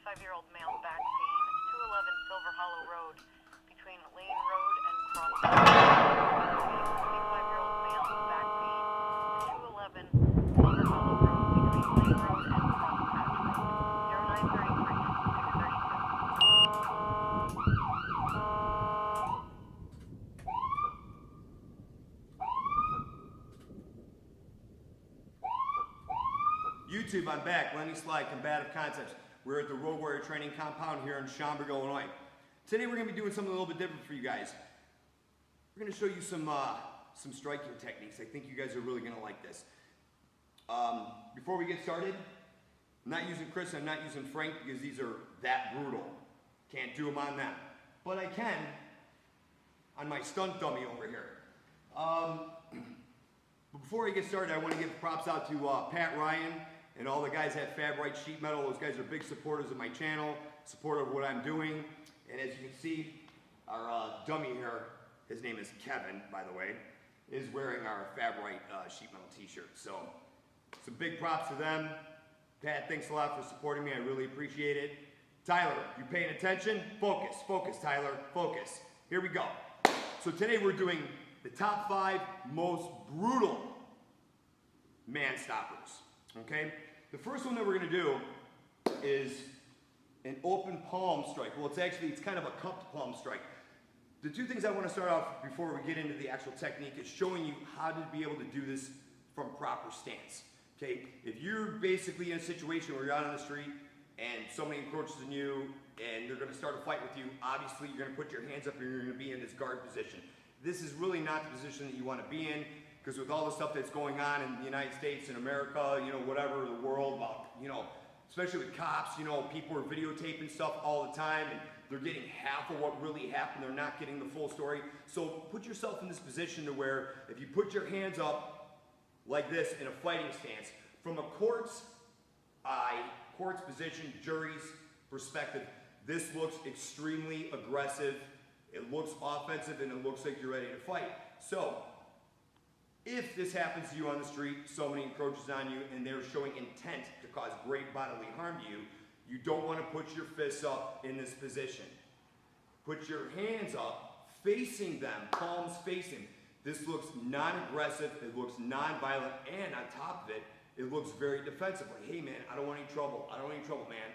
25-year-old male back pain, 211 Silver Hollow Road, between Lane Road and Cross Pathway. 25-year-old male back pain, 211 Silver Hollow Road, between Lane Road and Cross Pathway. 0936 632. YouTube, I'm back. Lenny Sly, Combative Concepts. We're at the Rogue Warrior Training Compound here in Schaumburg, Illinois. Today we're going to be doing something a little bit different for you guys. We're going to show you some striking techniques. I think you guys are really going to like this. Before we get started, I'm not using Chris, I'm not using Frank because these are that brutal. Can't do them on them. But I can on my stunt dummy over here. But before I get started, I want to give props out to Pat Ryan and all the guys at Fab Right Sheet Metal. Those guys are big supporters of my channel, supportive of what I'm doing. And as you can see, our dummy here, his name is Kevin, by the way, is wearing our Fab Right Sheet Metal t-shirt. So, some big props to them. Pat, thanks a lot for supporting me. I really appreciate it. Tyler, you paying attention? Focus, focus, Tyler, focus. Here we go. So today we're doing the top 5 most brutal man stoppers, okay? The first one that we're gonna do is an open palm strike. Well, it's kind of a cupped palm strike. The two things I wanna start off before we get into the actual technique is showing you how to be able to do this from proper stance, okay? If you're basically in a situation where you're out on the street and somebody encroaches on you and they're gonna start a fight with you, obviously you're gonna put your hands up and you're gonna be in this guard position. This is really not the position that you want to be in, because with all the stuff that's going on in the United States and America, you know, whatever, the world, about, you know, especially with cops, you know, people are videotaping stuff all the time and they're getting half of what really happened. They're not getting the full story. So put yourself in this position to where if you put your hands up like this in a fighting stance, from a court's eye, court's position, jury's perspective, this looks extremely aggressive. It looks offensive and it looks like you're ready to fight. So, if this happens to you on the street, somebody encroaches on you and they're showing intent to cause great bodily harm to you, you don't want to put your fists up in this position. Put your hands up, facing them, palms facing. This looks non-aggressive, it looks non-violent, and on top of it, it looks very defensive. Like, hey man, I don't want any trouble. I don't want any trouble, man.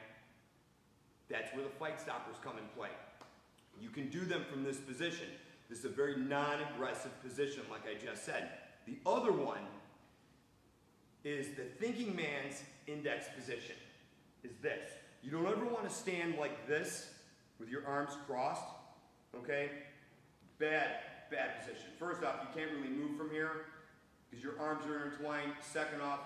That's where the fight stoppers come in play. You can do them from this position. This is a very non-aggressive position, like I just said. The other one is the thinking man's index position, is this. You don't ever want to stand like this with your arms crossed, okay? Bad position. First off, you can't really move from here because your arms are intertwined. Second off,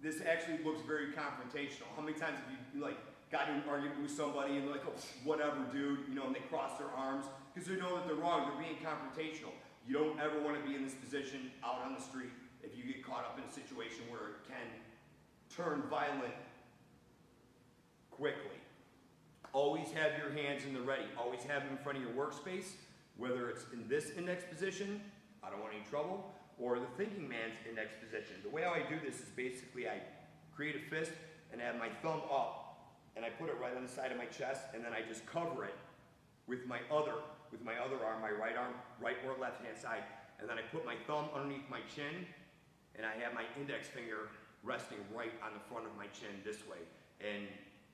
this actually looks very confrontational. How many times have you, like, got in an argument with somebody and they're like, oh, whatever, dude, you know, and they cross their arms because they know that they're wrong, they're being confrontational. You don't ever want to be in this position out on the street if you get caught up in a situation where it can turn violent quickly. Always have your hands in the ready. Always have them in front of your workspace, whether it's in this index position, I don't want any trouble, or the thinking man's index position. The way how I do this is basically I create a fist and have my thumb up, and I put it right on the side of my chest, and then I just cover it with my other arm, my right arm, right or left hand side, and then I put my thumb underneath my chin, and I have my index finger resting right on the front of my chin this way. And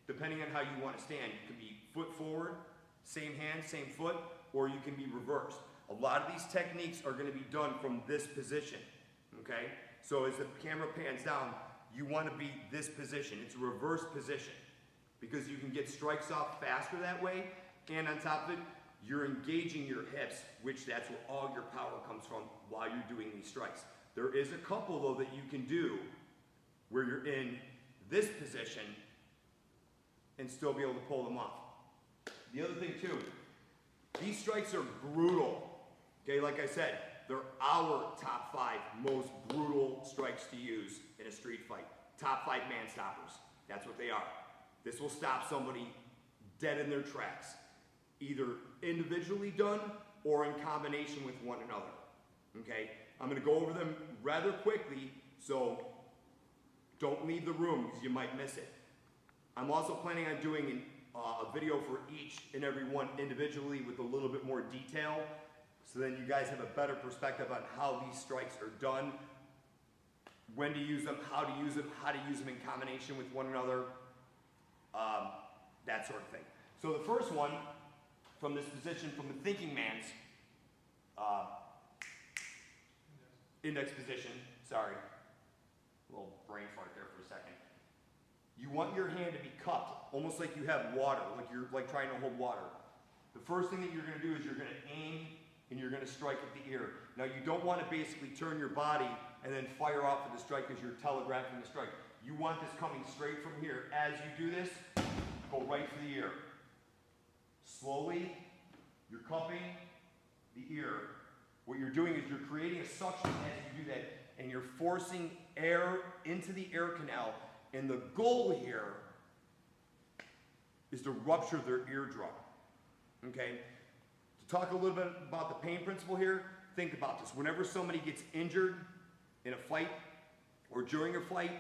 depending on how you want to stand, you can be foot forward, same hand, same foot, or you can be reversed. A lot of these techniques are going to be done from this position, okay? So as the camera pans down, you want to be this position. It's a reverse position, because you can get strikes off faster that way, and on top of it, you're engaging your hips, which that's where all your power comes from while you're doing these strikes. There is a couple, though, that you can do where you're in this position and still be able to pull them off. The other thing, too, these strikes are brutal. Okay, like I said, they're our top 5 most brutal strikes to use in a street fight. Top 5 man stoppers. That's what they are. This will stop somebody dead in their tracks, either individually done or in combination with one another. Okay? I'm going to go over them rather quickly, so don't leave the room because you might miss it. I'm also planning on doing a video for each and every one individually with a little bit more detail, so then you guys have a better perspective on how these strikes are done, when to use them, how to use them in combination with one another, that sort of thing. So the first one, from this position, from the thinking man's index position, sorry, a little brain fart there for a second. You want your hand to be cupped, almost like you have water, like you're trying to hold water. The first thing that you're going to do is you're going to aim and you're going to strike at the ear. Now you don't want to basically turn your body and then fire off with the strike because you're telegraphing the strike. You want this coming straight from here. As you do this, go right for the ear. Slowly, you're cupping the ear. What you're doing is you're creating a suction as you do that, and you're forcing air into the air canal. And the goal here is to rupture their eardrum. Okay? To talk a little bit about the pain principle here, think about this. Whenever somebody gets injured in a fight or during a fight,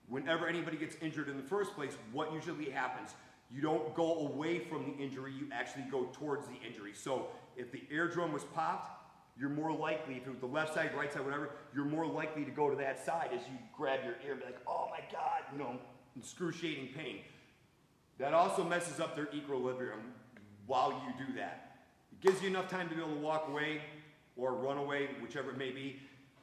whenever anybody gets injured in the first place, what usually happens? You don't go away from the injury, you actually go towards the injury. So if the eardrum was popped, you're more likely, if it was the left side, right side, whatever, you're more likely to go to that side as you grab your ear and be like, oh my God, you know, excruciating pain. That also messes up their equilibrium while you do that. It gives you enough time to be able to walk away or run away, whichever it may be.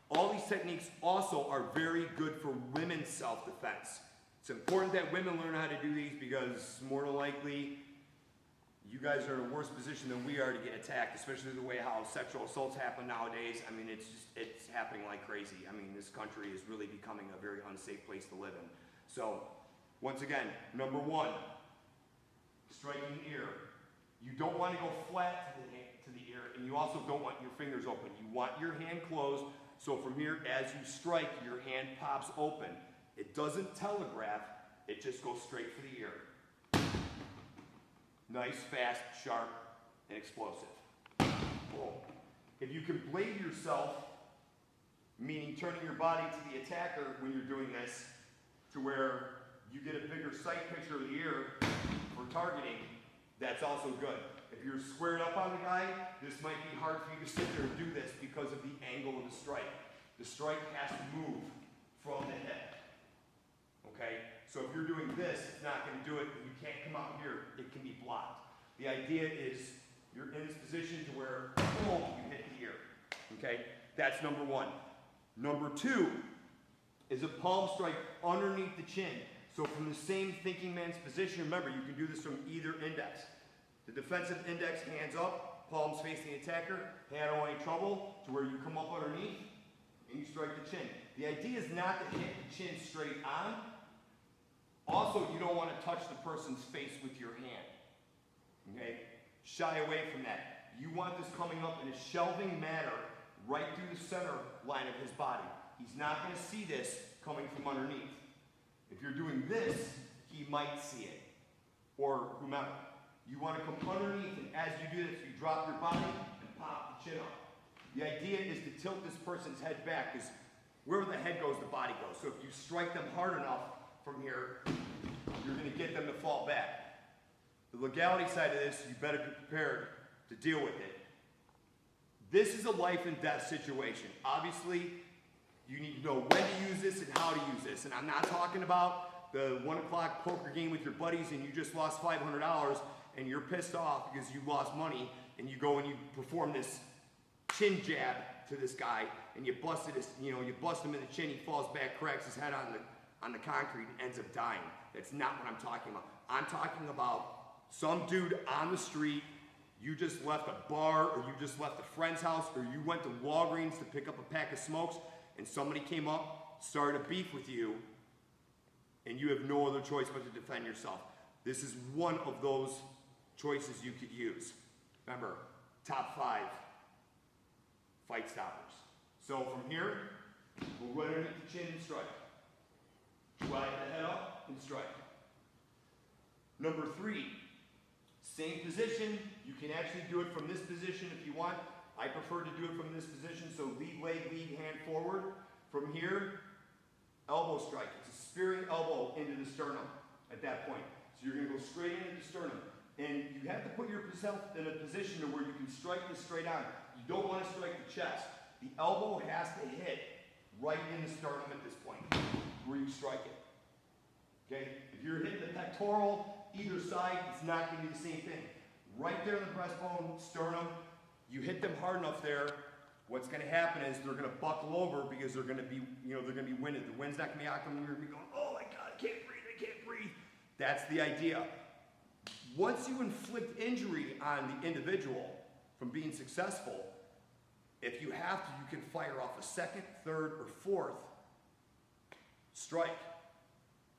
All these techniques also are very good for women's self-defense. It's important that women learn how to do these because more than likely, you guys are in a worse position than we are to get attacked, especially the way how sexual assaults happen nowadays. I mean, it's happening like crazy. I mean, this country is really becoming a very unsafe place to live in. So, once again, number one, striking the ear. You don't want to go flat to the ear, and you also don't want your fingers open. You want your hand closed, so from here, as you strike, your hand pops open. It doesn't telegraph, it just goes straight for the ear. Nice, fast, sharp, and explosive. Boom. If you can blade yourself, meaning turning your body to the attacker when you're doing this, to where you get a bigger sight picture of the ear for targeting, that's also good. If you're squared up on the guy, this might be hard for you to sit there and do this because of the angle of the strike. The strike has to move from the head. Okay? So if you're doing this, it's not going to do it. You can't come out here. It can be blocked. The idea is you're in this position to where, boom, you hit the ear. Okay? That's number one. Number two is a palm strike underneath the chin. So from the same thinking man's position, remember, you can do this from either index. The defensive index, hands up, palms facing the attacker, hand on any trouble, to where you come up underneath and you strike the chin. The idea is not to hit the chin straight on. Also, you don't want to touch the person's face with your hand. Okay? Shy away from that. You want this coming up in a shelving manner right through the center line of his body. He's not going to see this coming from underneath. If you're doing this, he might see it. Or whomever. You want to come underneath, and as you do this, you drop your body and pop the chin up. The idea is to tilt this person's head back, because wherever the head goes, the body goes. So if you strike them hard enough from here, you're going to get them to fall back. The legality side of this, you better be prepared to deal with it. This is a life and death situation. Obviously, you need to know when to use this and how to use this. And I'm not talking about the 1 o'clock poker game with your buddies and you just lost $500 and you're pissed off because you lost money and you go and you perform this chin jab to this guy and you busted his, you bust him in the chin, he falls back, cracks his head on the concrete and ends up dying. That's not what I'm talking about. I'm talking about some dude on the street, you just left a bar or you just left a friend's house or you went to Walgreens to pick up a pack of smokes and somebody came up, started a beef with you, and you have no other choice but to defend yourself. This is one of those choices you could use. Remember, top 5 fight stoppers. So from here, we'll right underneath the chin and strike. Drive the head up and strike. Number 3, same position. You can actually do it from this position if you want. I prefer to do it from this position, so lead leg, lead hand forward. From here, elbow strike. It's a spearing elbow into the sternum at that point. So you're gonna go straight into the sternum. And you have to put yourself in a position to where you can strike this straight on. You don't want to strike the chest. The elbow has to hit right in the sternum at this point, where you strike it. Okay? If you're hitting the pectoral, either side, it's not going to be the same thing. Right there in the breastbone, sternum, you hit them hard enough there, what's going to happen is they're going to buckle over because they're going to be, they're going to be winded. The wind's not going to be out them, you're going to be going, oh my God, I can't breathe, I can't breathe. That's the idea. Once you inflict injury on the individual from being successful, if you have to, you can fire off a second, third, or fourth strike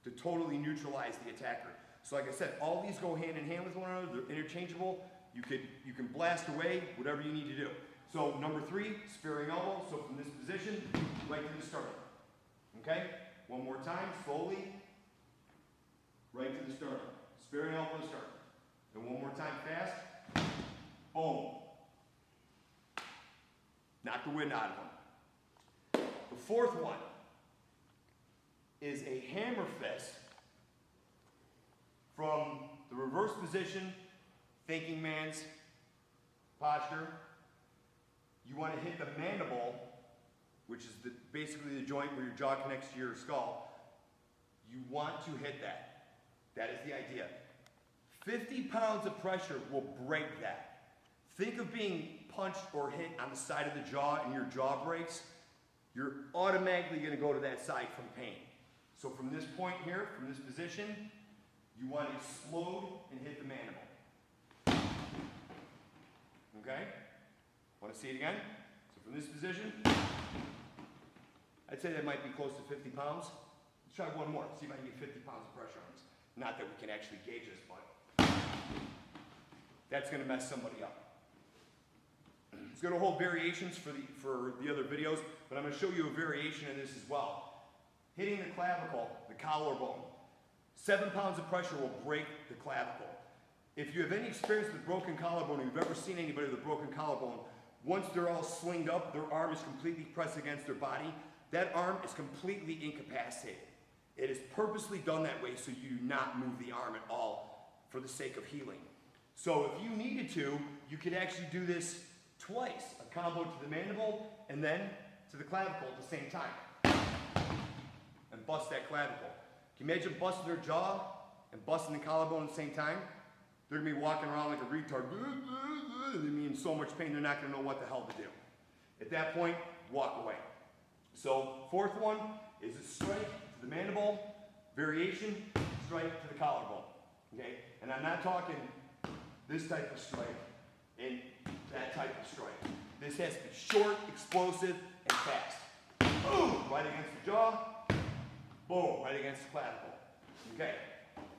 to totally neutralize the attacker. So like I said, all these go hand in hand with one another. They're interchangeable. You can blast away, whatever you need to do. So number 3, sparing elbow. So from this position, right to the sternum. Okay? One more time, slowly. Right to the sternum. Sparing elbow to sternum. And one more time, fast. Boom. Knock the wind out of them. The fourth one is a hammer fist from the reverse position, thinking man's posture. You want to hit the mandible, which is basically the joint where your jaw connects to your skull. You want to hit that. That is the idea. 50 pounds of pressure will break that. Think of being punched or hit on the side of the jaw and your jaw breaks. You're automatically going to go to that side from pain. So from this point here, from this position, you want to explode and hit the mandible. Okay? Want to see it again? So from this position, I'd say that might be close to 50 pounds. Let's try one more. See if I can get 50 pounds of pressure on this. Not that we can actually gauge this, but that's going to mess somebody up. It's going to hold variations for the other videos, but I'm going to show you a variation in this as well. Hitting the clavicle, the collarbone. 7 pounds of pressure will break the clavicle. If you have any experience with broken collarbone, or you've ever seen anybody with a broken collarbone, once they're all slinged up, their arm is completely pressed against their body, that arm is completely incapacitated. It is purposely done that way so you do not move the arm at all for the sake of healing. So if you needed to, you could actually do this twice, a combo to the mandible and then to the clavicle at the same time. And bust that clavicle. Can you imagine busting their jaw and busting the collarbone at the same time? They're going to be walking around like a retard. They're going to be in so much pain, they're not going to know what the hell to do. At that point, walk away. So, fourth one is a strike to the mandible, variation, strike to the collarbone. Okay? And I'm not talking this type of strike and that type of strike. This has to be short, explosive, and fast. Boom! Right against the jaw. Boom! Right against the clavicle. Okay.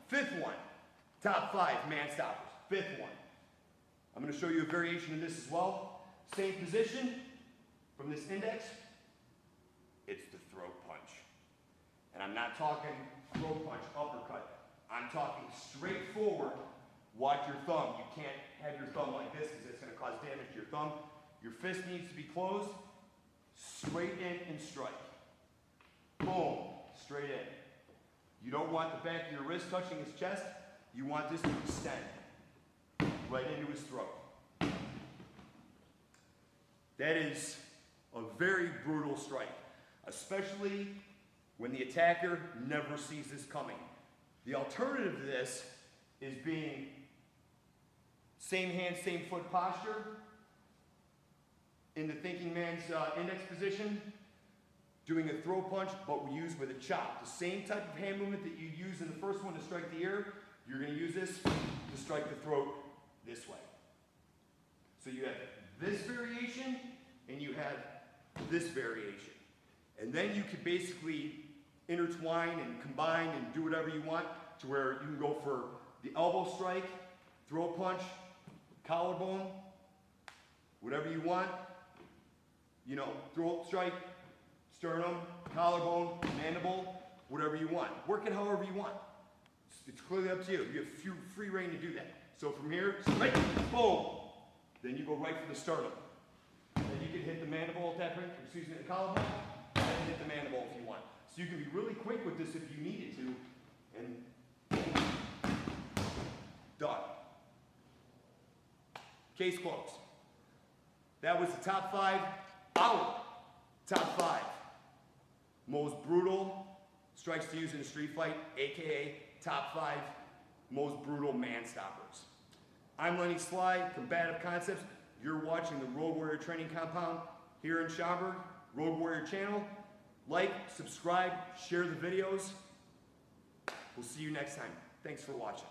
Fifth one. Top 5 man stoppers. Fifth one. I'm going to show you a variation of this as well. Same position from this index. It's the throat punch. And I'm not talking throat punch, uppercut. I'm talking straight forward. Watch your thumb. You can't have your thumb like this because it's going to cause damage to your thumb. Your fist needs to be closed. Straight in and strike. Boom. Straight in. You don't want the back of your wrist touching his chest. You want this to extend right into his throat. That is a very brutal strike, especially when the attacker never sees this coming. The alternative to this is being same hand, same foot posture in the thinking man's index position, doing a throw punch, but we use with a chop. The same type of hand movement that you use in the first one to strike the ear, you're going to use this to strike the throat this way. So you have this variation and you have this variation. And then you can basically intertwine and combine and do whatever you want to where you can go for the elbow strike, throat punch, collarbone, whatever you want. You know, throat strike, sternum, collarbone, mandible, whatever you want. Work it however you want. It's clearly up to you. You have free reign to do that. So from here, straight, boom. Then you go right for the sternum. Then you can hit the mandible at that point, the collarbone, and then hit the mandible if you want. So you can be really quick with this if you needed to. And Case closed. That was the top 5, our top 5 most brutal strikes to use in a street fight, aka top 5 most brutal man stoppers. I'm Lenny Sly, Combative Concepts. You're watching the Rogue Warrior Training Compound here in Schaumburg, Rogue Warrior channel. Like, subscribe, share the videos. We'll see you next time. Thanks for watching.